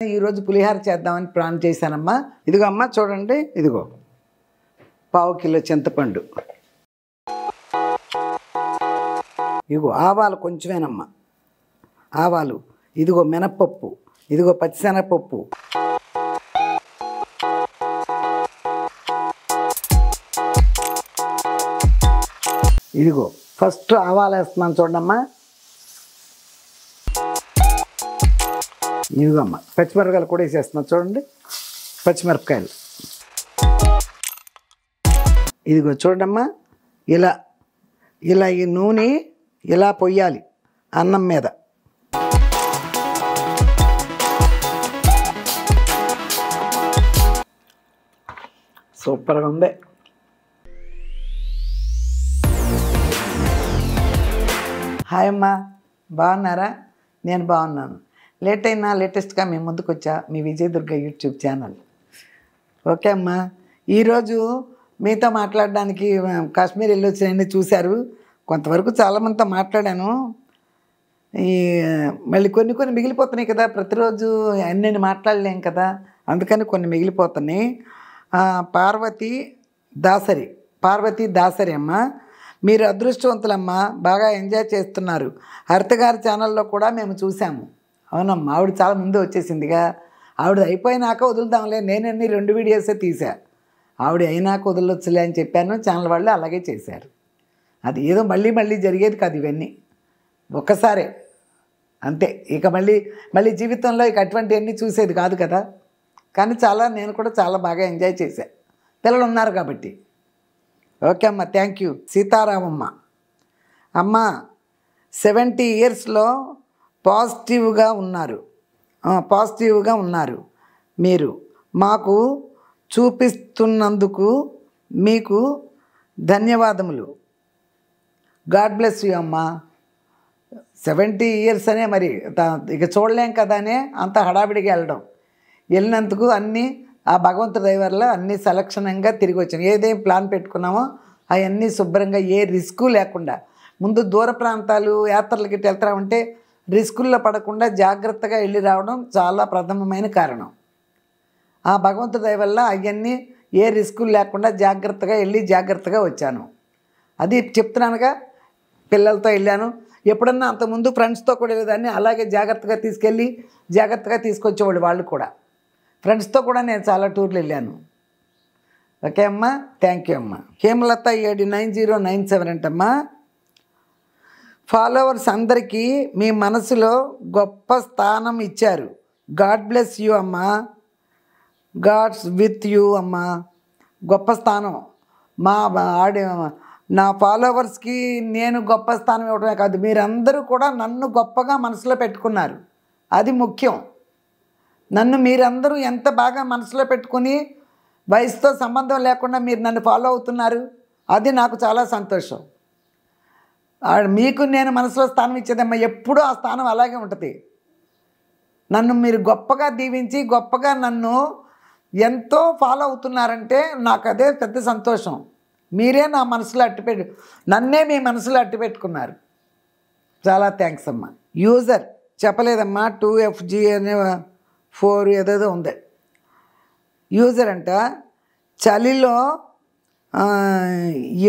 ఈరోజు పులిహార చేద్దామని ప్లాన్ చేశానమ్మా. ఇదిగో అమ్మ చూడండి, ఇదిగో పావు కిలో చింతపండు, ఇదిగో ఆవాలు కొంచెమేనమ్మా, ఆవాలు, ఇదిగో మినప్పప్పు, ఇదిగో పచ్చిశనగపప్పు, ఇదిగో ఫస్ట్ ఆవాలు వేస్తున్నాను చూడమ్మా. ఇదిగో అమ్మ పచ్చిమిరపకాయలు కూడా వేసేస్తున్నాను చూడండి, పచ్చిమిరపకాయలు. ఇదిగో చూడమ్మా, ఇలా ఇలా ఈ నూనె ఇలా పొయ్యాలి అన్నం మీద. సూపర్గా ఉంది. హాయ్ అమ్మా, బాగున్నారా? నేను బాగున్నాను. లేటెస్ట్గా మీ ముందుకు వచ్చా, మీ విజయదుర్గ యూట్యూబ్ ఛానల్. ఓకే అమ్మా, ఈరోజు మీతో మాట్లాడడానికి కాశ్మీర్ వెళ్ళి వచ్చినవన్నీ చూశారు. కొంతవరకు చాలామందితో మాట్లాడాను. మళ్ళీ కొన్ని మిగిలిపోతున్నాయి కదా, ప్రతిరోజు అన్నీ మాట్లాడలేం కదా, అందుకని కొన్ని మిగిలిపోతున్నాయి. పార్వతి దాసరి అమ్మ, మీరు అదృష్టవంతులమ్మా, బాగా ఎంజాయ్ చేస్తున్నారు. హరిత గారి ఛానల్లో కూడా మేము చూసాము. అవునమ్మా, ఆవిడ చాలా ముందే వచ్చేసిందిగా. ఆవిడ అయిపోయినాక వదులుదాంలే, నేనన్నీ 2 వీడియోసే తీసా. ఆవిడ అయినాక వదలొచ్చులే అని చెప్పాను. ఛానల్ వాళ్ళు అలాగే చేశారు. అది ఏదో మళ్ళీ జరిగేది కాదు, ఇవన్నీ ఒక్కసారే అంతే. ఇక మళ్ళీ జీవితంలో ఇక అటువంటివన్నీ చూసేది కాదు కదా. కానీ నేను కూడా చాలా బాగా ఎంజాయ్ చేశా, పిల్లలు ఉన్నారు కాబట్టి. ఓకే అమ్మ, థ్యాంక్ యూ. సీతారామమ్మ అమ్మ, 70 ఇయర్స్లో పాజిటివ్గా ఉన్నారు మీరు, మాకు చూపిస్తున్నందుకు మీకు ధన్యవాదములు. గాడ్ బ్లెస్ యూ అమ్మా. 70 ఇయర్స్ అనే మరి ఇక చూడలేం కదా అనే అంత హడావిడిగా వెళ్ళినందుకు అన్నీ ఆ భగవంతుడి దయ వల్ల అన్నీ సలక్షణంగా తిరిగి వచ్చాను. ఏదేం ప్లాన్ పెట్టుకున్నామో అవన్నీ శుభ్రంగా, ఏ రిస్కు లేకుండా. ముందు దూర ప్రాంతాలు యాత్రలకి వెళ్తామంటే రిస్కుల్లో పడకుండా జాగ్రత్తగా వెళ్ళి రావడం చాలా ప్రథమమైన కారణం. ఆ భగవంతుడి దయ వల్ల అవన్నీ ఏ రిస్కులు లేకుండా జాగ్రత్తగా వెళ్ళి జాగ్రత్తగా వచ్చాను. అది చెప్తున్నానుగా. పిల్లలతో వెళ్ళాను. ఎప్పుడన్నా అంతకుముందు ఫ్రెండ్స్తో కూడా వెళ్ళేదాన్ని. అలాగే జాగ్రత్తగా తీసుకెళ్ళి జాగ్రత్తగా తీసుకొచ్చేవాళ్ళు వాళ్ళు కూడా. ఫ్రెండ్స్తో కూడా నేను చాలా టూర్లు వెళ్ళాను. ఓకే అమ్మా, థ్యాంక్ యూ అమ్మా. హేమలత 9097 అంటమ్మా, ఫాలోవర్స్ అందరికీ మీ మనసులో గొప్ప స్థానం ఇచ్చారు. గాడ్ బ్లెస్ యూ అమ్మా. గాడ్స్ విత్ యూ అమ్మా. గొప్ప స్థానం నా ఫాలోవర్స్కి నేను గొప్ప స్థానం ఇవ్వడమే కాదు, మీరందరూ కూడా నన్ను గొప్పగా మనసులో పెట్టుకున్నారు. అది ముఖ్యం. నన్ను మీరందరూ ఎంత బాగా మనసులో పెట్టుకుని వయసుతో సంబంధం లేకుండా మీరు నన్ను ఫాలో అవుతున్నారు. అది నాకు చాలా సంతోషం. మీకు నేను మనసులో స్థానం ఇచ్చేదమ్మా, ఎప్పుడూ ఆ స్థానం అలాగే ఉంటుంది. నన్ను మీరు గొప్పగా దీవించి గొప్పగా నన్ను ఎంతో ఫాలో అవుతున్నారంటే నాకు అదే పెద్ద సంతోషం. మీరే నా మనసులో నన్నే మీ మనసులో అట్టిపెట్టుకున్నారు. చాలా థ్యాంక్స్ అమ్మా. యూజర్ చెప్పలేదమ్మా, 2FG అనే 4 ఏదేదో ఉంది. యూజర్ అంట, చలిలో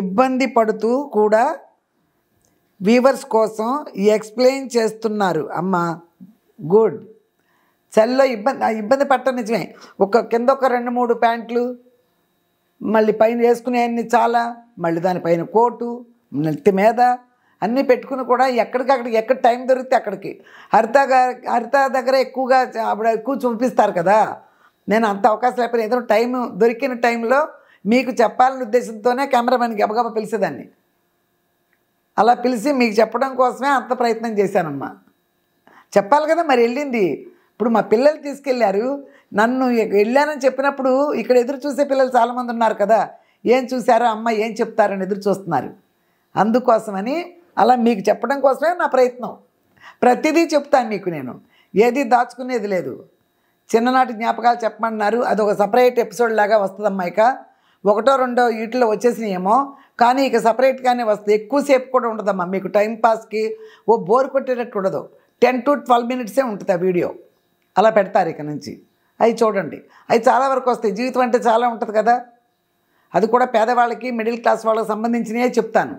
ఇబ్బంది పడుతూ కూడా వీవర్స్ కోసం ఎక్స్ప్లెయిన్ చేస్తున్నారు అమ్మా. గుడ్. చలిలో ఇబ్బంది పట్టడం నిజమే. కింద ఒక 2-3 ప్యాంట్లు, మళ్ళీ పైన వేసుకునేవన్నీ చాలా, మళ్ళీ దానిపైన కోటు, నెత్తి మీద అన్నీ పెట్టుకుని కూడా ఎక్కడికక్కడికి, ఎక్కడ టైం దొరికితే అక్కడికి. హరిత దగ్గర ఎక్కువ చూపిస్తారు కదా. నేను అంత అవకాశం లేకపోయినా ఏదో టైం దొరికిన టైంలో మీకు చెప్పాలనే ఉద్దేశంతోనే కెమెరామెన్కి గబగబా పిలిచేదాన్ని. అలా పిలిచి మీకు చెప్పడం కోసమే అంత ప్రయత్నం చేశానమ్మా. చెప్పాలి కదా మరి. వెళ్ళింది ఇప్పుడు మా పిల్లలు తీసుకెళ్ళారు. నన్ను వెళ్ళానని చెప్పినప్పుడు ఇక్కడ ఎదురు చూసే పిల్లలు చాలామంది ఉన్నారు కదా. ఏం చూసారో అమ్మ ఏం చెప్తారని ఎదురు చూస్తున్నారు. అందుకోసమని అలా మీకు చెప్పడం కోసమే నా ప్రయత్నం. ప్రతిదీ చెప్తాను మీకు, నేను ఏది దాచుకునేది లేదు. చిన్ననాటి జ్ఞాపకాలు చెప్పమన్నారు, అది ఒక సపరేట్ ఎపిసోడ్ లాగా వస్తుందమ్మా. ఇక 1-2 వీటిలో వచ్చేసినాయేమో, కానీ ఇక సపరేట్గానే వస్తుంది. ఎక్కువసేపు కూడా ఉండదమ్మా మీకు టైంపాస్కి. బోర్ కొట్టేటట్టు ఉండదు. 10 to 12 minutes ఉంటుంది ఆ వీడియో. అలా పెడతారు ఇక నుంచి. అవి చూడండి, అవి చాలా వరకు వస్తాయి. జీవితం అంటే చాలా ఉంటుంది కదా, అది కూడా పేదవాళ్ళకి మిడిల్ క్లాస్ వాళ్ళకి సంబంధించినవే చెప్తాను.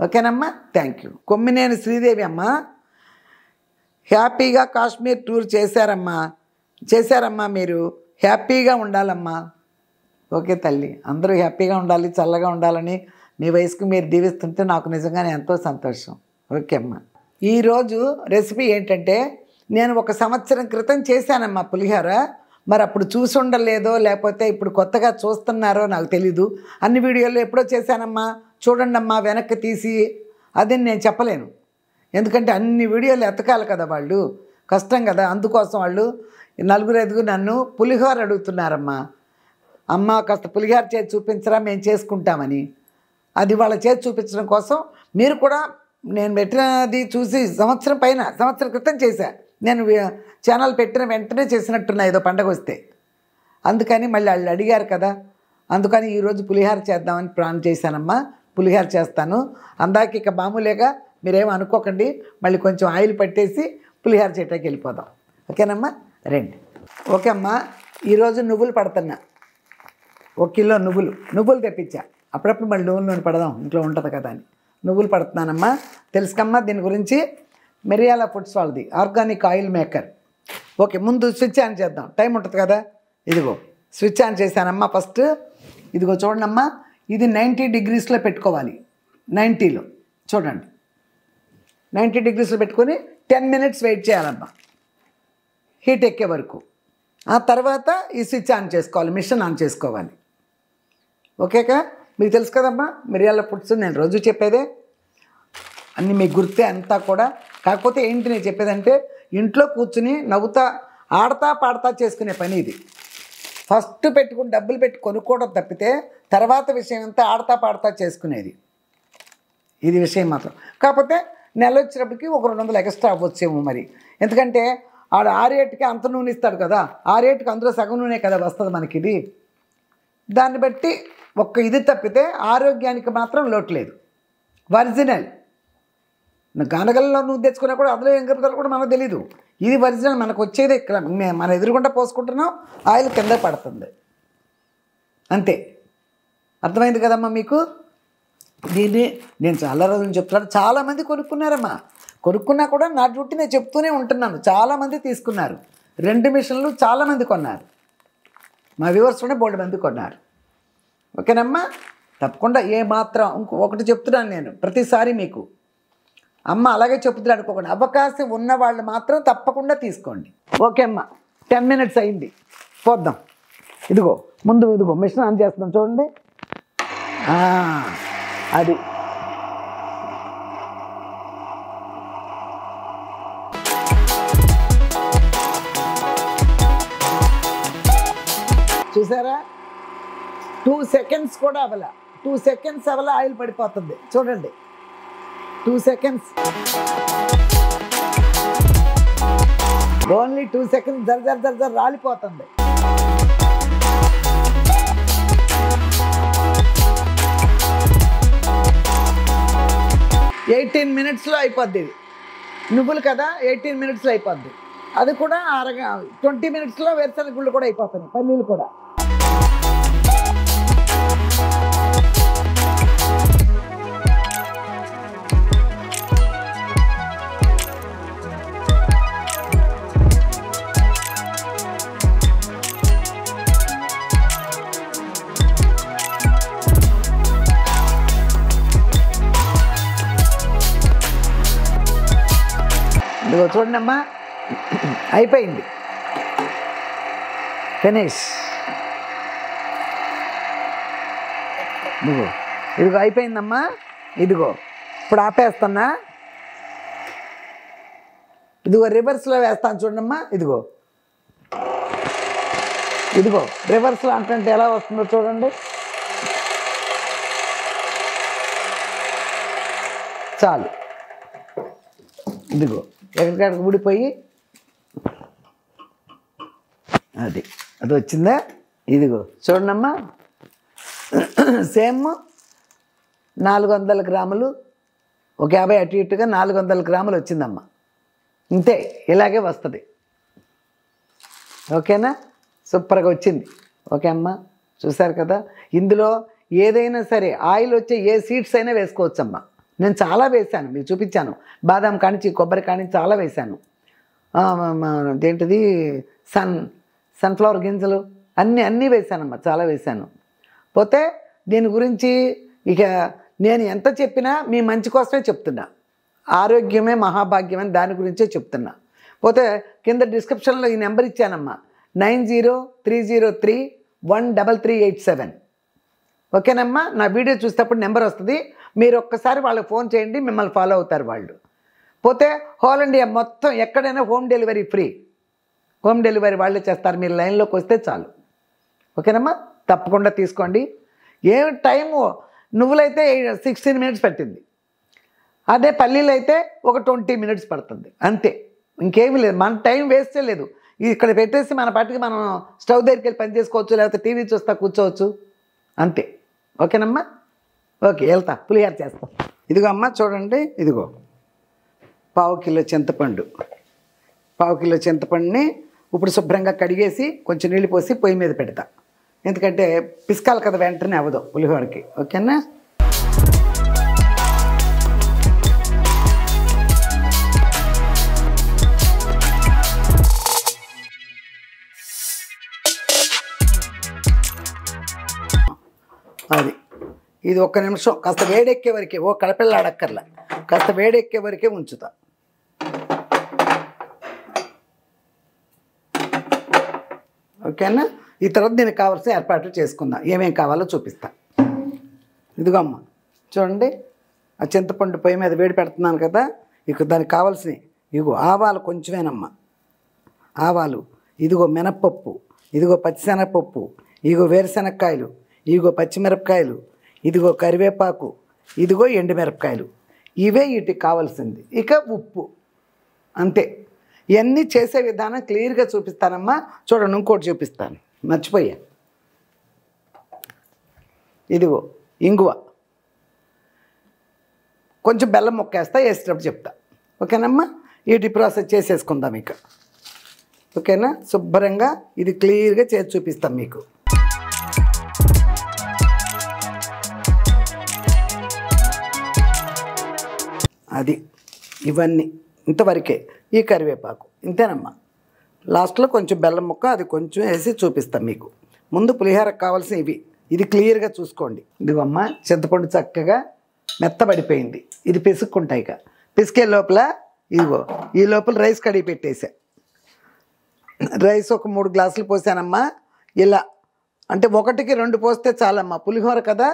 ఓకేనమ్మా, థ్యాంక్ యూ. కొమ్మినేని శ్రీదేవి అమ్మ, హ్యాపీగా కాశ్మీర్ టూర్ చేశారమ్మా మీరు హ్యాపీగా ఉండాలమ్మా. ఓకే తల్లి, అందరూ హ్యాపీగా ఉండాలి, చల్లగా ఉండాలని మీ వయసుకు మీరు దీవిస్తుంటే నాకు నిజంగానే ఎంతో సంతోషం. ఓకే అమ్మా. ఈరోజు రెసిపీ ఏంటంటే, నేను 1 సంవత్సరం క్రితం చేశానమ్మా పులిహోర. మరి అప్పుడు చూసి ఉండలేదో లేకపోతే ఇప్పుడు కొత్తగా చూస్తున్నారో నాకు తెలీదు. అన్ని వీడియోల్లో ఎప్పుడో చేశానమ్మా, చూడండి అమ్మా వెనక్కి తీసి. అది నేను చెప్పలేను, ఎందుకంటే అన్ని వీడియోలు ఎతకాలి కదా, వాళ్ళు కష్టం కదా. అందుకోసం వాళ్ళు 4-5 నన్ను పులిహోర అడుగుతున్నారమ్మా. అమ్మ కాస్త పులిహోర చేసి చూపించరా, మేము చేసుకుంటామని. అది వాళ్ళ చేసి చూపించడం కోసం మీరు కూడా నేను పెట్టినది చూసి సంవత్సరం క్రితం చేశా. నేను ఛానల్ పెట్టిన వెంటనే చేసినట్టున్నా ఏదో పండగ వస్తే. అందుకని మళ్ళీ వాళ్ళు అడిగారు కదా, అందుకని ఈరోజు పులిహోర చేద్దామని ప్లాన్ చేశానమ్మా. పులిహోర చేస్తాను. అందాక ఇక మామూలుగా మీరేమో అనుకోకండి, మళ్ళీ కొంచెం ఆయిల్ పట్టేసి పులిహోర చేయటానికి వెళ్ళిపోదాం. ఓకేనమ్మా, రండి. ఓకే అమ్మా, ఈరోజు నువ్వులు పడుతున్నా. 1 కిలో నువ్వులు తెప్పించా. అప్పుడప్పుడు మళ్ళీ నూనె పడదాం, ఇంట్లో ఉంటుంది కదా అని నువ్వులు పడుతున్నానమ్మా. తెలుసుకమ్మా దీని గురించి. మిరియాల ఫుడ్స్ వాళ్ళది ఆర్గానిక్ ఆయిల్ మేకర్. ఓకే, ముందు స్విచ్ ఆన్ చేద్దాం, టైం ఉంటుంది కదా. ఇదిగో స్విచ్ ఆన్ చేశానమ్మా. ఫస్ట్ ఇదిగో చూడండమ్మా, ఇది 90 డిగ్రీస్లో పెట్టుకోవాలి. 90లో చూడండి, 90 డిగ్రీస్లో పెట్టుకొని 10 మినిట్స్ వెయిట్ చేయాలమ్మా, హీట్ ఎక్కే వరకు. ఆ తర్వాత ఈ స్విచ్ ఆన్ చేసుకోవాలి, మిషన్ ఆన్ చేసుకోవాలి. ఓకేకా, మీకు తెలుసు కదమ్మా మిరియాల ఫుడ్స్, నేను రోజు చెప్పేదే, అన్నీ మీకు గుర్తే అంతా కూడా. కాకపోతే ఏంటి నేను చెప్పేదంటే, ఇంట్లో కూర్చుని నవ్వుతా ఆడతా పాడతా చేసుకునే పని ఇది. ఫస్ట్ పెట్టుకుని డబ్బులు పెట్టి కొనుక్కోవడం తప్పితే తర్వాత విషయం అంతా ఆడతా పాడతా చేసుకునేది ఇది విషయం మాత్రం. కాకపోతే నెల వచ్చినప్పటికీ 200 ఎక్స్ట్రా అవ్వచ్చేమో మరి, ఎందుకంటే ఆడు 6 రేటుకి అంత నూనె ఇస్తాడు కదా, 6 రేటుకి అందులో సగం నూనె కదా వస్తుంది మనకి. ఇది దాన్ని బట్టి ఇది తప్పితే ఆరోగ్యానికి మాత్రం లోటు లేదు. ఒరిజినల్ గానగల్లో నూనె తెచ్చుకున్నా కూడా అందులో ఏం కలుపుతారో కూడా మనకు తెలీదు. ఇది ఒరిజినల్, మనకు వచ్చేది ఇక్కడ మన ఎదురుగుండా పోసుకుంటున్నాం, ఆయిల్ కింద పడుతుంది అంతే. అర్థమైంది కదమ్మా మీకు. దీన్ని నేను చాలా రోజులు చెప్తున్నాను, చాలామంది కొనుక్కున్నారమ్మా. కొనుక్కున్నా కూడా నా డ్యూటీ నేను చెప్తూనే ఉంటున్నాను. చాలామంది తీసుకున్నారు, 2 మిషన్లు చాలామంది కొన్నారు. మా వ్యూవర్స్లోనే బోల్డ్ మంది కొన్నారు. ఓకేనమ్మా, తప్పకుండా ఏమాత్రం ఒకటి చెప్తున్నాను నేను ప్రతిసారి మీకు, అమ్మ అలాగే చెప్తున్నాను అనుకోకండి. అవకాశం ఉన్న వాళ్ళు మాత్రం తప్పకుండా తీసుకోండి. ఓకే అమ్మ, 10 మినిట్స్ అయింది, పోద్దాం. ఇదిగో మిషన్ ఆన్ చేస్తున్నాం చూడండి. అది చూసారా, 2 సెకండ్స్ కూడా అవ్వాల, 2 సెకండ్స్ అవ్వాల ఆయిల్ పడిపోతుంది చూడండి. 2 సెకండ్స్, ఓన్లీ 2 సెకండ్స్, జర రాలిపోతుంది. ఎయిటీన్ మినిట్స్లో అయిపోద్ది. ఇది నువ్వులు కదా, 18 మినిట్స్లో అయిపోద్ది. అది కూడా 20 మినిట్స్లో వేరుశనగ గుళ్ళు కూడా అయిపోతుంది, పల్లీలు కూడా. ఇదిగో చూడండి అమ్మా, అయిపోయింది, ఫినిష్. ఇదిగో అయిపోయిందమ్మా. ఇదిగో ఇప్పుడు ఆపేస్తున్నా. ఇదిగో రివర్స్లో వేస్తాను చూడమ్మా. ఇదిగో రివర్స్లో అంటే ఎలా వస్తుందో చూడండి. చాలు, ఇదిగో ఎక్కడికక్కడికి ఊడిపోయి అది వచ్చిందా. ఇదిగో చూడండమ్మా, సేమ్ 400 గ్రాములు, ఒక 50 అటు ఇటుగా 400 గ్రాములు వచ్చిందమ్మా. ఇంతే, ఇలాగే వస్తుంది. ఓకేనా? సూపర్గా వచ్చింది. ఓకే అమ్మ, చూసారు కదా. ఇందులో ఏదైనా సరే ఆయిల్ వచ్చే ఏ సీడ్స్ అయినా వేసుకోవచ్చమ్మా. నేను చాలా వేశాను, మీకు చూపించాను. బాదాం కానించి కొబ్బరి కానించి చాలా వేశాను. ఏంటిది సన్ఫ్లవర్ గింజలు అన్నీ వేశానమ్మా, చాలా వేశాను. పోతే దీని గురించి ఇక నేను ఎంత చెప్పినా మీ మంచి కోసమే చెప్తున్నా. ఆరోగ్యమే మహాభాగ్యమని దాని గురించే చెప్తున్నా. పోతే కింద డిస్క్రిప్షన్లో ఈ నెంబర్ ఇచ్చానమ్మా, 9030313387. ఓకేనమ్మా? నా వీడియో చూసేటప్పుడు నెంబర్ వస్తుంది, మీరు ఒక్కసారి వాళ్ళకి ఫోన్ చేయండి, మిమ్మల్ని ఫాలో అవుతారు వాళ్ళు. పోతే హోల్ ఇండియా మొత్తం ఎక్కడైనా home delivery free. Home delivery వాళ్ళే చేస్తారు, మీరు లైన్లోకి వస్తే చాలు. ఓకేనమ్మా? తప్పకుండా తీసుకోండి. ఏం టైము, నువ్వులైతే 16 మినిట్స్ పట్టింది, అదే పల్లీలు అయితే ఒక 20 మినిట్స్ పడుతుంది, అంతే. ఇంకేమీ లేదు, మన టైం వేస్టే లేదు. ఇక్కడ పెట్టేసి మన పాటికి మనం స్టవ్ దగ్గరికి వెళ్ళి పని చేసుకోవచ్చు, లేకపోతే టీవీ చూస్తా కూర్చోవచ్చు, అంతే. ఓకేనమ్మా? ఓకే, వెళ్తా, పులిహార చేస్తా. ఇదిగో అమ్మ చూడండి, ఇదిగో పావు కిలో చింతపండుని ఇప్పుడు శుభ్రంగా కడిగేసి కొంచెం నీళ్ళు పోసి పొయ్యి మీద పెడతా. ఎందుకంటే పిసకాలి కదా, వెంటనే అవ్వదు పులిహోరకి. ఓకేనా? అది ఇది 1 నిమిషం కాస్త వేడెక్కే వరకే, కడపెళ్ళాడక్కర్లా, కాస్త వేడెక్కే వరకే ఉంచుతా. ఓకేనా? ఈ తర్వాత దీనికి కావాల్సిన ఏర్పాట్లు చేసుకుందాం, ఏమేం కావాలో చూపిస్తా. ఇదిగో అమ్మ చూడండి, ఆ చింతపండు పొయ్యి మీద వేడి పెడుతున్నాను కదా. ఇక దానికి కావాల్సినవి ఇదిగో ఆవాలు కొంచెమేనమ్మా, ఆవాలు, ఇదిగో మినప్పప్పు, ఇదిగో పచ్చిశనగపప్పు, ఇదిగో వేరుశనగకాయలు, ఇదిగో పచ్చిమిరపకాయలు, ఇదిగో కరివేపాకు, ఇదిగో ఎండుమిరపకాయలు. ఇవే వీటికి కావాల్సింది. ఇక ఉప్పు, అంతే. ఇవన్నీ చేసే విధానం క్లియర్గా చూపిస్తానమ్మా. చూడండి, ఇంకోటి చూపిస్తాను, మర్చిపోయా. ఇదిగో ఇంగువ, కొంచెం బెల్లం ముక్కేస్తా, వేసేటప్పుడు చెప్తా. ఓకేనమ్మా? వీటి ప్రాసెస్ చేసేసుకుందాం ఇక. ఓకేనా? శుభ్రంగా ఇది క్లియర్గా చేసి చూపిస్తాం మీకు. అది ఇవన్నీ ఇంతవరకే. ఈ కరివేపాకు ఇంతేనమ్మా. లాస్ట్లో కొంచెం బెల్లం ముక్క అది కొంచెం వేసి చూపిస్తాం మీకు. ముందు పులిహోరకు కావాల్సిన ఇవి, ఇది క్లియర్గా చూసుకోండి. ఇదిగమ్మ చింతపండు చక్కగా మెత్తబడిపోయింది, ఇది పిసుక్కుంటాయి. ఇక పిసికే లోపల ఇదిగో ఈ లోపల రైస్ కడిగి పెట్టేసా. రైస్ ఒక 3 గ్లాసులు పోసానమ్మా. ఇలా అంటే 1కి 2 పోస్తే చాలమ్మా, పులిహోర కదా.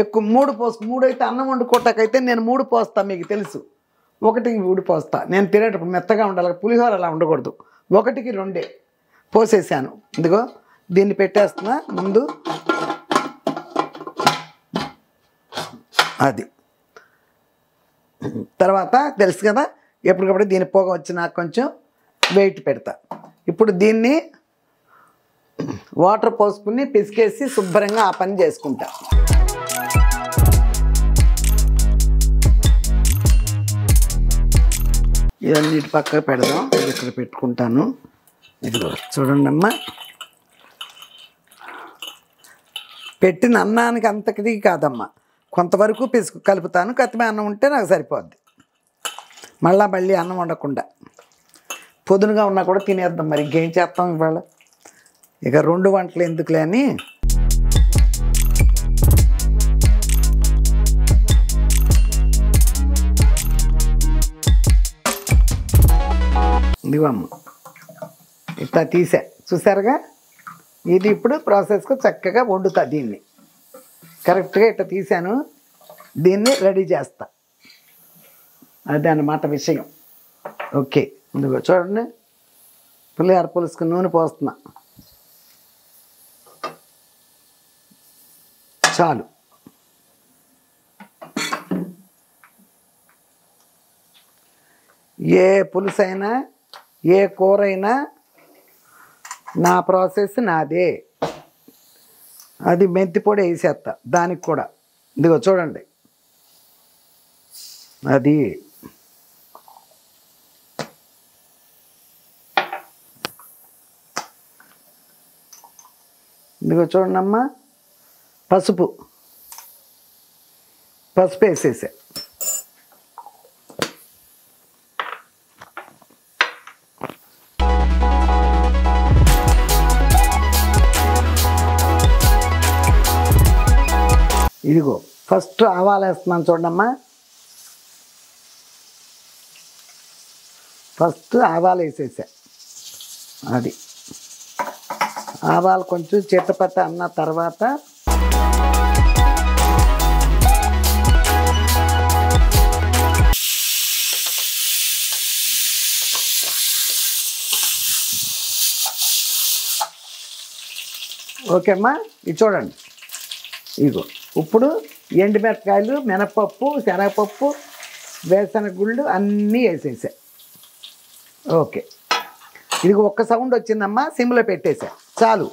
ఎక్కువ 3 అయితే అన్నం వండుకోవటాకైతే నేను 3 పోస్తాను, మీకు తెలుసు. 1కి 3 పోస్తా. నేను తినేటప్పుడు మెత్తగా ఉండాలి, పులిహోర అలా ఉండకూడదు. 1కి 2 పోసేసాను. ఇదిగో దీన్ని పెట్టేస్తున్నా ముందు. అది తర్వాత తెలుసు కదా, ఎప్పటికప్పుడు దీని పొగ వచ్చి నాకు కొంచెం వెయిట్ పెడతా. ఇప్పుడు దీన్ని వాటర్ పోసుకుని పిసికేసి శుభ్రంగా ఆ పని చేసుకుంటా. ఇవన్నీ పక్కకు పెడదాం, ఇక్కడ పెట్టుకుంటాను. ఇదిగో చూడండి అమ్మా, పెట్టిన అన్నానికి అంతకిది కాదమ్మా, కొంతవరకు పిసుకు కలుపుతాను. కత్తిమే అన్నం ఉంటే నాకు సరిపోద్ది, మళ్ళీ అన్నం వండకుండా. పొదునుగా ఉన్నా కూడా తినేద్దాం, మరి ఇంకేం చేస్తాం ఇవాళ. ఇక 2 వంటలు ఎందుకులే అని ఇదిగో అమ్మ ఇట్లా తీసా, చూసారుగా. ఇది ఇప్పుడు ప్రాసెస్కు చక్కగా వండుతా. దీన్ని కరెక్ట్గా ఇట్లా తీసాను, దీన్ని రెడీ చేస్తా. అదే అన్నమాట విషయం. ఓకే, ఇదిగో చూడండి, పులిహోర పులుసుకు నూనె పోస్తున్నా. చాలు. ఏ పులుసైనా ఏ కూరైనా నా ప్రాసెస్ నాదే. అది మెంతి పొడి వేసేస్తా దానికి కూడా. ఇదిగో చూడండి, అది ఇదిగో చూడండమ్మా, పసుపు వేసేసా. ఇదిగో ఫస్ట్ ఆవాలు వేస్తున్నాను చూడమ్మా. ఫస్ట్ ఆవాలు వేసేసా. అది ఆవాలు కొంచెం చిట్టపట్ట అన్న తర్వాత ఓకే అమ్మా, ఇది చూడండి. ఇదిగో ఇప్పుడు ఎండుమిరపకాయలు, మినపప్పు, శనగపప్పు, వేరుశనగ గుళ్ళు అన్నీ వేసేసా. ఓకే, ఇదిగో ఒక్క సౌండ్ వచ్చిందమ్మా, సిమ్లో పెట్టేసా చాలు.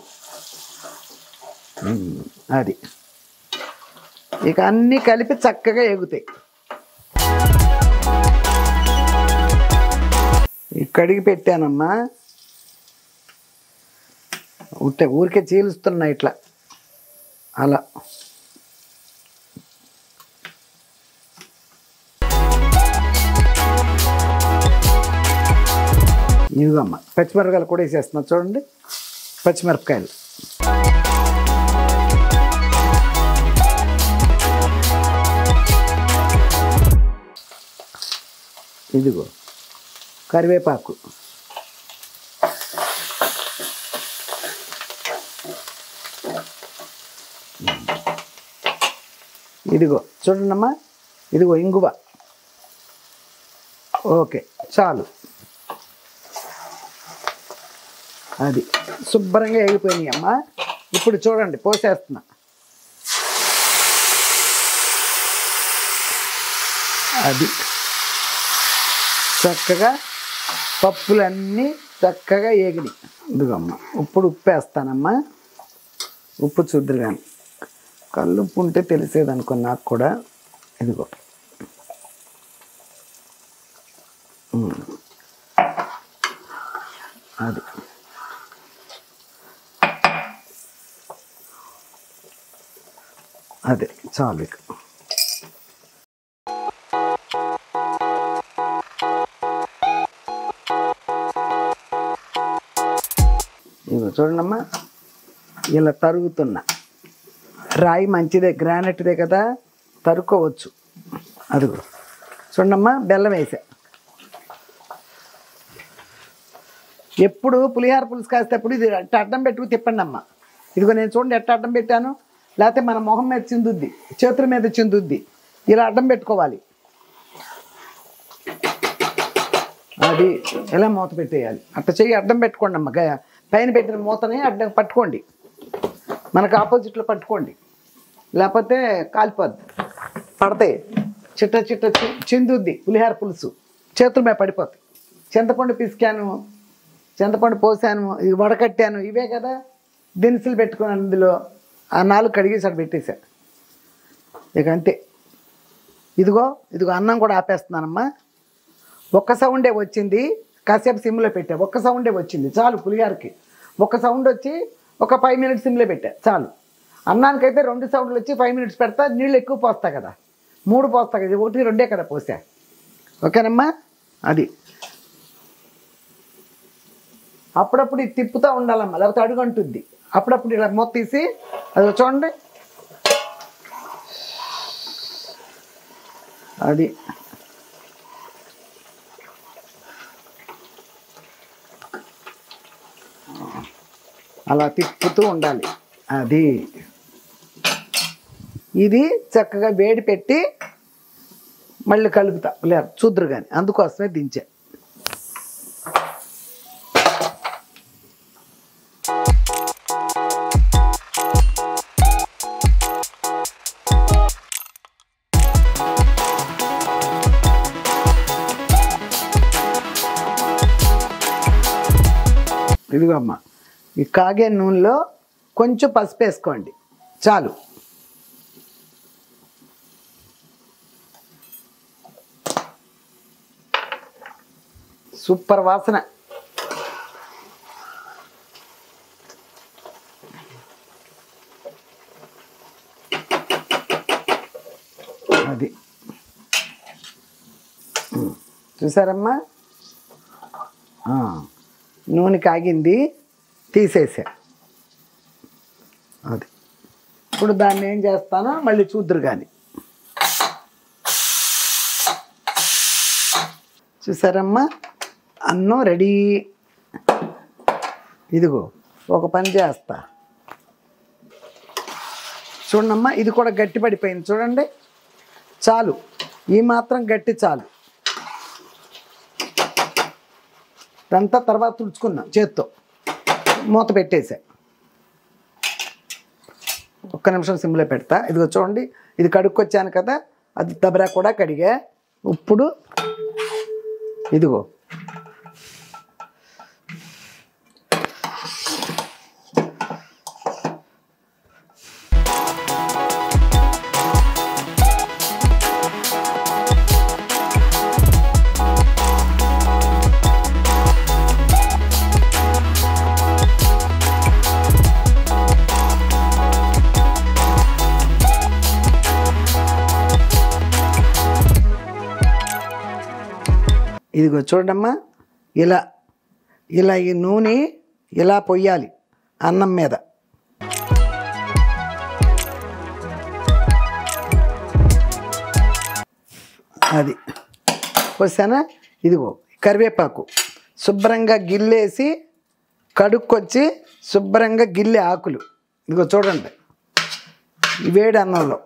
అది ఇక అన్నీ కలిపి చక్కగా ఎగుతాయి. కడిగి పెట్టానమ్మా, ఊరికే చీలుస్తున్నా ఇట్లా అలా. ఇదిగమ్మా పచ్చిమిరపకాయలు కూడా వేసేస్తున్నా చూడండి. పచ్చిమిరపకాయలు ఇదిగో కరివేపాకు, ఇదిగో చూడండమ్మా, ఇదిగో ఇంగువ. ఓకే చాలు. అది శుభ్రంగా వేగిపోయినాయి అమ్మా. ఇప్పుడు చూడండి పోసేస్తున్నా. అది చక్కగా పప్పులన్నీ చక్కగా వేగినాయి. ఇదిగమ్మా ఇప్పుడు ఉప్పు వేస్తానమ్మా. ఉప్పు చూద్దరు కానీ కల్లుప్పు ఉంటే తెలిసేదనుకో నాకు కూడా. ఇదిగో అది అదే చాలు. ఇక ఇదిగో చూడండమ్మా, ఇలా తరుగుతున్నా. రాయి మంచిదే, గ్రానైట్దే కదా, తరుక్కోవచ్చు. అదిగో చూడమ్మా, బెల్లం వేసా. ఎప్పుడు పులిహార పులుసు కాసేటప్పుడు ఇది ఎట్ట అడ్డం పెట్టుకు తిప్పండి అమ్మ. ఇదిగో నేను చూడండి ఎట్ట అడ్డం పెట్టాను, లేకపోతే మన మొహం మీద చిందుద్ది, చేతుల మీద చిందుద్ది. ఇలా అడ్డం పెట్టుకోవాలి. అది ఎలా మూత పెట్టేయాలి, అట్ట చెయ్యి అడ్డం పెట్టుకోండి అమ్మ. పైన పెట్టిన మూతని అడ్డం పట్టుకోండి, మనకు ఆపోజిట్లో పట్టుకోండి, లేకపోతే కాలిపోద్ది, పడతాయి. చిట్ట చిట్ట చిందుద్ది పులిహార పులుసు, చేతుల మీద పడిపోతాయి. చింతపండు పిసికాను, చింతపండు పోసాను, ఇది వడకట్టాను, ఇవే కదా దినుసులు పెట్టుకున్నాను. అందులో ఆ 4 కడిగేసి అక్కడ పెట్టేశా. ఇక అంతే. ఇదిగో అన్నం కూడా ఆపేస్తున్నానమ్మా. ఒక్క సౌండే వచ్చింది, కాసేపు సిమ్లో పెట్టా. ఒక్క సౌండే వచ్చింది చాలు పులిహారకి. ఒక్క సౌండ్ వచ్చి ఒక 5 మినిట్స్ సిమ్లో పెట్టా చాలు. అన్నానికైతే 2 సౌండ్లు వచ్చి 5 మినిట్స్ పెడతా. నీళ్ళు ఎక్కువ పోస్తా కదా, 3 పోస్తా కదా, 1, 2 కదా పోసా. ఓకేనమ్మా. అది అప్పుడప్పుడు ఇది తిప్పుతూ ఉండాలమ్మా, లేకపోతే అడుగంటుంది. అప్పుడప్పుడు ఇలా మూత తీసి అది చూడండి. అది అలా తిప్పుతూ ఉండాలి. అది ఇది చక్కగా వేడి పెట్టి మళ్ళీ కలుపుతా, లేదు చూద్దరు కానీ, అందుకోసమే దించా. ఇదిగో అమ్మ, ఈ కాగే నూనెలో కొంచెం పసుపు వేసుకోండి చాలు. సూపర్ వాసన. చూసారమ్మా, నూనె కాగింది, తీసేసా. అది ఇప్పుడు దాన్ని ఏం చేస్తానో మళ్ళీ చూద్దరు. కానీ చూసారమ్మా, అన్నం రెడీ. ఇదిగో ఒక పని చేస్తా చూడమ్మా, ఇది కూడా గట్టి పడిపోయింది చూడండి. చాలు, ఈ మాత్రం గట్టి చాలు. ఇదంతా తర్వాత తుడుచుకున్నాం చేత్తో, మూత పెట్టేసా. ఒక్క నిమిషం సిమ్లో పెడతా. ఇదిగో చూడండి, ఇది కడుక్కొచ్చాను కదా, అది దబరా కూడా కడిగా. ఇప్పుడు ఇదిగో ఇదిగో చూడమ్మా, ఇలా ఇలా ఈ నూనె ఇలా పొయ్యాలి అన్నం మీద. అది పోసానా. ఇదిగో కరివేపాకు శుభ్రంగా గిల్లేసి కడుక్కొచ్చి శుభ్రంగా గిల్లే ఆకులు. ఇదిగో చూడండి, ఈ వేడి అన్నంలో.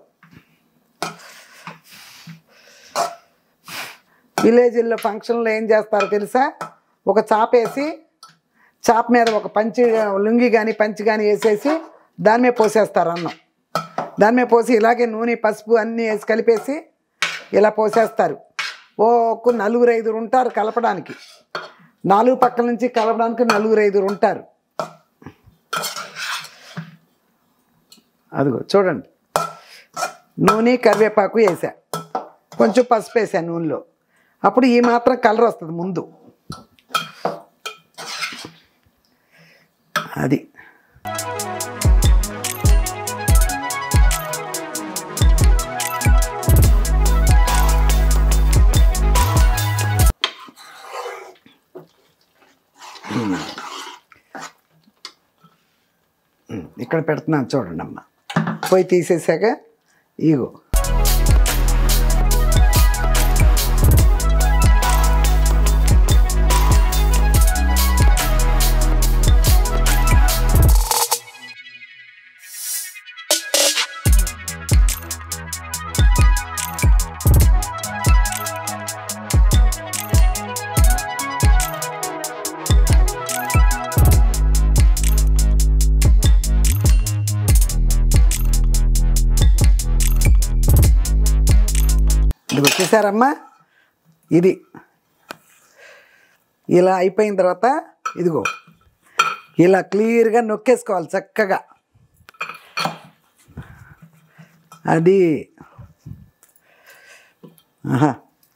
విలేజ్ల్లో ఫంక్షన్లో ఏం చేస్తారో తెలుసా? ఒక చాప వేసి, చాప మీద ఒక పంచి లుంగి కానీ పంచి కానీ వేసేసి దాని మీద పోసేస్తారు అన్నం. దాని మీద పోసి ఇలాగే నూనె పసుపు అన్నీ వేసి కలిపేసి ఇలా పోసేస్తారు. ఒక 4-5 ఉంటారు కలపడానికి. 4 పక్కల నుంచి కలపడానికి 4-5 ఉంటారు. అదిగో చూడండి, నూనె కరివేపాకు వేసా, కొంచెం పసుపు వేసా నూనెలో. అప్పుడు ఈ మాత్రం కలర్ వస్తుంది ముందు. అది ఇక్కడ పెడుతున్నాను చూడండి అమ్మ. పోయి తీసేసాక ఇగో ఇది వచ్చేసారమ్మా. ఇది ఇలా అయిపోయిన తర్వాత ఇదిగో ఇలా క్లియర్గా నొక్కేసుకోవాలి చక్కగా. అది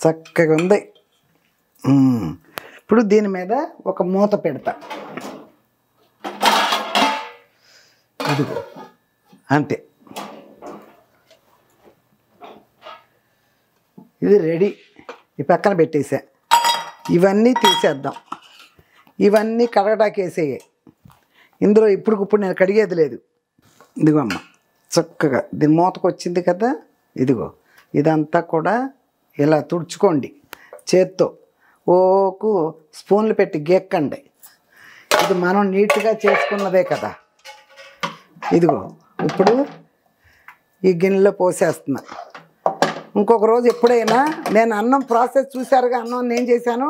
చక్కగా ఉంది. ఇప్పుడు దీని మీద ఒక మూత పెడతా. ఇదిగో అంతే, ఇది రెడీ. ఈ పక్కన పెట్టేసా. ఇవన్నీ తీసేద్దాం. ఇవన్నీ కడగడానికి వేసేయే. ఇందులో ఇప్పుడు నేను కడిగేది లేదు. ఇదిగో అమ్మ, చక్కగా దీని మూతకు వచ్చింది కదా. ఇదిగో ఇదంతా కూడా ఇలా తుడుచుకోండి చేత్తో. ఓకు స్పూన్లు పెట్టి గేక్కండి. ఇది మనం నీట్గా చేసుకున్నదే కదా. ఇదిగో ఇప్పుడు ఈ గిన్నెలో పోసేస్తున్నా. ఇంకొక రోజు ఎప్పుడైనా నేను అన్నం ప్రాసెస్ చూశారుగా, అన్నం నేను చేశాను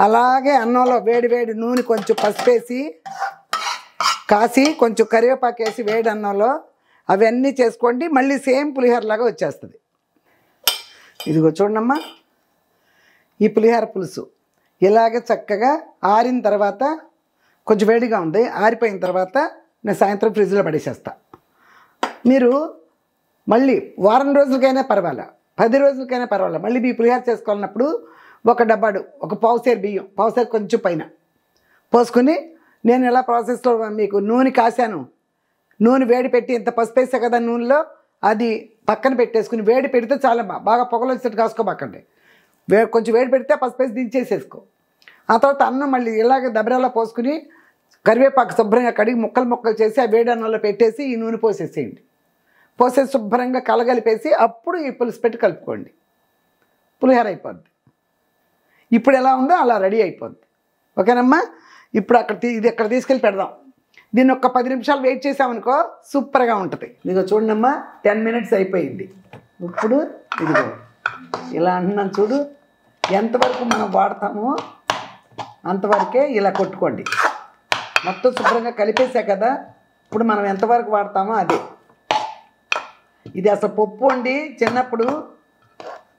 అలాగే అన్నంలో వేడి వేడి నూనె కొంచెం పసుపేసి కాసి కొంచెం కరివేపాకు వేసి వేడి అన్నంలో అవన్నీ చేసుకోండి. మళ్ళీ సేమ్ పులిహోరలాగా వచ్చేస్తుంది. ఇదిగో చూడమ్మా, ఈ పులిహోర పులుసు ఇలాగే చక్కగా ఆరిన తర్వాత, కొంచెం వేడిగా ఉంది, ఆరిపోయిన తర్వాత నేను సాయంత్రం ఫ్రిడ్జ్లో పడేసేస్తా. మీరు మళ్ళీ వారం రోజులకైనా పర్వాలా, 10 రోజులకైనా పర్వాలా, మళ్ళీ మీ పులిహోర చేసుకోవాలన్నప్పుడు ఒక డబ్బాడు, ఒక పావుసేరు బియ్యం, పావుసేరు కొంచెం పైన పోసుకొని, నేను ఎలా ప్రాసెస్లో మీకు నూనె కాశాను, నూనె వేడి పెట్టి ఇంత పసుపు వేసా కదా నూనెలో, అది పక్కన పెట్టేసుకుని వేడి పెడితే చాలా బాగా పొగలు వచ్చేట్టు కాసుకోబాకండి. కొంచెం వేడి పెడితే పసుపేసి దించేసేసుకో. ఆ తర్వాత అన్నం మళ్ళీ ఇలాగ దబరాలా పోసుకుని కరివేపాకు శుభ్రంగా కడిగి ముక్కలు చేసి ఆ వేడి అన్నంలో పెట్టేసి ఈ నూనె పోసేసేయండి. పోసేసి శుభ్రంగా కలగలిపేసి అప్పుడు ఈ పులుసు పెట్టి కలుపుకోండి. పులిహోర అయిపోద్ది. ఇప్పుడు ఎలా ఉందో అలా రెడీ అయిపోద్ది. ఓకేనమ్మా? ఇప్పుడు ఇది అక్కడ తీసుకెళ్ళి పెడదాం. దీన్ని ఒక 10 నిమిషాలు వెయిట్ చేసామనుకో సూపర్గా ఉంటుంది. ఇదిగో చూడండమ్మా, 10 మినిట్స్ అయిపోయింది. ఇప్పుడు ఇదిగో ఇలా అంటున్నాను చూడు. ఎంతవరకు మనం వాడతామో అంతవరకే ఇలా కొట్టుకోండి. మొత్తం శుభ్రంగా కలిపేసా కదా, ఇప్పుడు మనం ఎంతవరకు వాడతామో అదే. ఇది అసలు పప్పు వండి చిన్నప్పుడు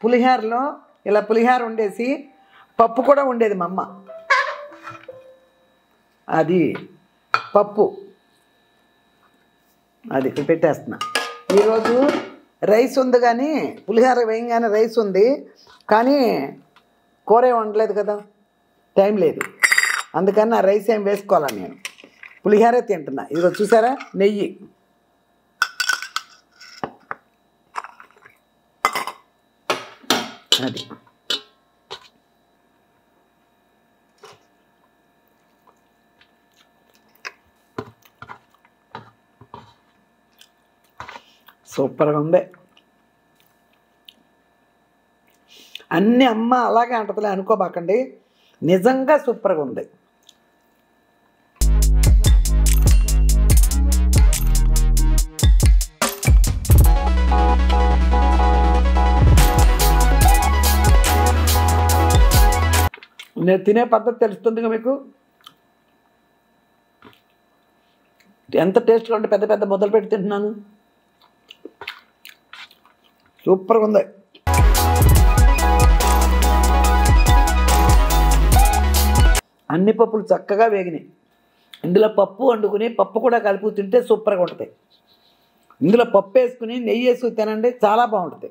పులిహోరలో ఇలా పులిహోర వండేసి పప్పు కూడా ఉండేది మా అమ్మ. అది పప్పు అది పెట్టేస్తున్నా. ఈరోజు రైస్ ఉంది కానీ పులిహోర వేయంగానే రైస్ ఉంది కానీ కూర వండలేదు కదా, టైం లేదు. అందుకని ఆ రైస్ ఏం వేసుకోవాలని నేను పులిహోరే తింటున్నా. ఇదిగో చూసారా, నెయ్యి అది. సూపర్గా ఉంది. అన్నీ అమ్మ అలాగే అంటదిలే అనుకోబాకండి, నిజంగా సూపర్గా ఉంది. నేను తినే పద్ధతి తెలుస్తుందిగా మీకు. ఎంత టేస్ట్గా ఉంటే పెద్ద పెద్ద మొదలు పెట్టి తింటున్నాను. సూపర్గా ఉంది. అన్ని పప్పులు చక్కగా వేగినాయి. ఇందులో పప్పు వండుకుని పప్పు కూడా కలుపు తింటే సూపర్గా ఉంటుంది. ఇందులో పప్పు వేసుకుని నెయ్యి వేసుకుని తినండి, చాలా బాగుంటుంది.